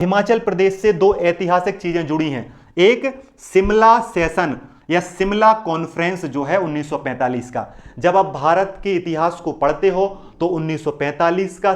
हिमाचल प्रदेश से दो ऐतिहासिक चीजें जुड़ी हैं। एक शिमला सेशन या शिमला कॉन्फ्रेंस जो है 1945 का। जब आप भारत के इतिहास को पढ़ते हो तो 1945 का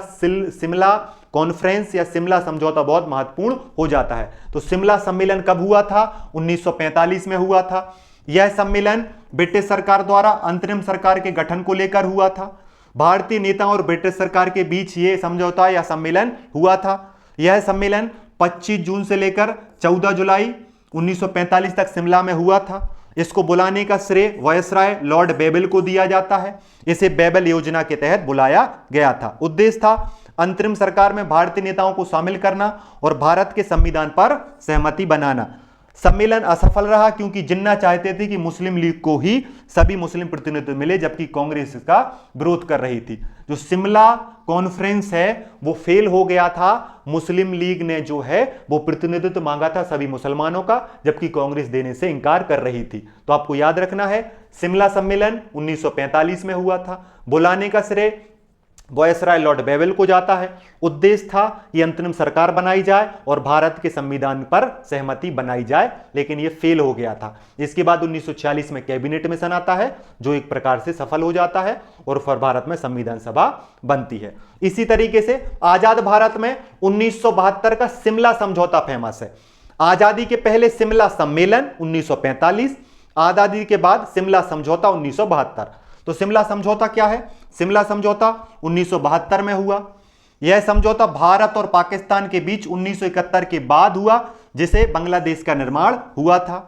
शिमला कॉन्फ्रेंस या शिमला समझौता बहुत महत्वपूर्ण हो जाता है। तो शिमला सम्मेलन कब हुआ था? 1945 में हुआ था। यह सम्मेलन ब्रिटिश सरकार द्वारा अंतरिम सरकार के गठन को लेकर हुआ था। भारतीय नेताओं और ब्रिटिश सरकार के बीच यह समझौता या सम्मेलन हुआ था। यह सम्मेलन 25 जून से लेकर 14 जुलाई 1945 तक शिमला में हुआ था। इसको बुलाने का श्रेय वायसराय लॉर्ड बेबल को दिया जाता है। इसे बेबल योजना के तहत बुलाया गया था। उद्देश्य था अंतरिम सरकार में भारतीय नेताओं को शामिल करना और भारत के संविधान पर सहमति बनाना। सम्मेलन असफल रहा क्योंकि जिन्ना चाहते थे कि मुस्लिम लीग को ही सभी मुस्लिम प्रतिनिधित्व मिले, जबकि कांग्रेस इसका विरोध कर रही थी। जो शिमला कॉन्फ्रेंस है वो फेल हो गया था। मुस्लिम लीग ने जो है वो प्रतिनिधित्व मांगा था सभी मुसलमानों का, जबकि कांग्रेस देने से इंकार कर रही थी। तो आपको याद रखना है, शिमला सम्मेलन 1945 में हुआ था। बुलाने का श्रेय वायसराय लॉर्ड बेबल को जाता है। उद्देश्य था कि अंतरिम सरकार बनाई जाए और भारत के संविधान पर सहमति बनाई जाए, लेकिन यह फेल हो गया था। इसके बाद 1946 में कैबिनेट मिशन आता है जो एक प्रकार से सफल हो जाता है और फिर भारत में संविधान सभा बनती है। इसी तरीके से आजाद भारत में 1972 का शिमला समझौता फेमस है। आजादी के पहले शिमला सम्मेलन 1945, आजादी के बाद शिमला समझौता 1972। तो शिमला समझौता क्या है? शिमला समझौता 1972 में हुआ। यह समझौता भारत और पाकिस्तान के बीच 1971 के बाद हुआ, जिसे बांग्लादेश का निर्माण हुआ था।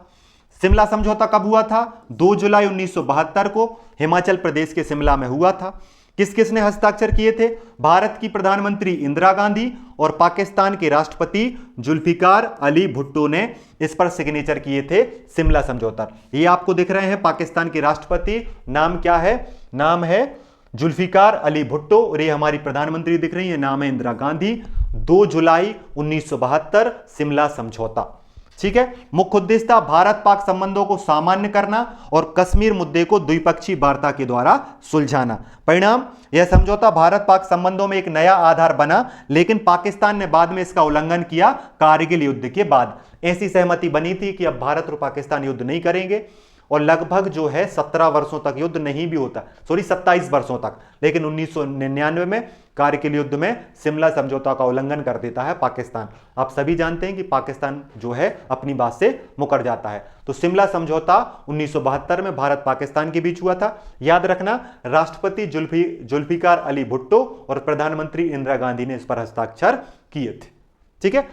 शिमला समझौता कब हुआ था? 2 जुलाई 1972 को हिमाचल प्रदेश के शिमला में हुआ था। किस किस ने हस्ताक्षर किए थे? भारत की प्रधानमंत्री इंदिरा गांधी और पाकिस्तान के राष्ट्रपति जुल्फिकार अली भुट्टो ने इस पर सिग्नेचर किए थे शिमला समझौता। ये आपको दिख रहे हैं पाकिस्तान के राष्ट्रपति, नाम क्या है? नाम है जुल्फिकार अली भुट्टो, और ये हमारी प्रधानमंत्री दिख रही है, नाम है इंदिरा गांधी। 2 जुलाई 1972 शिमला समझौता। ठीक है। मुख्य उद्देश्य था भारत पाक संबंधों को सामान्य करना और कश्मीर मुद्दे को द्विपक्षीय वार्ता के द्वारा सुलझाना। परिणाम, यह समझौता भारत पाक संबंधों में एक नया आधार बना, लेकिन पाकिस्तान ने बाद में इसका उल्लंघन किया। कारगिल युद्ध के बाद ऐसी सहमति बनी थी कि अब भारत और पाकिस्तान युद्ध नहीं करेंगे, और लगभग जो है 17 वर्षों तक युद्ध नहीं भी होता, 27 वर्षों तक। लेकिन 1999 में कारगिल युद्ध में शिमला समझौता का उल्लंघन कर देता है पाकिस्तान। आप सभी जानते हैं कि पाकिस्तान जो है अपनी बात से मुकर जाता है। तो शिमला समझौता 1972 में भारत पाकिस्तान के बीच हुआ था। याद रखना, राष्ट्रपति जुल्फिकार अली भुट्टो और प्रधानमंत्री इंदिरा गांधी ने इस पर हस्ताक्षर किए थे। ठीक है।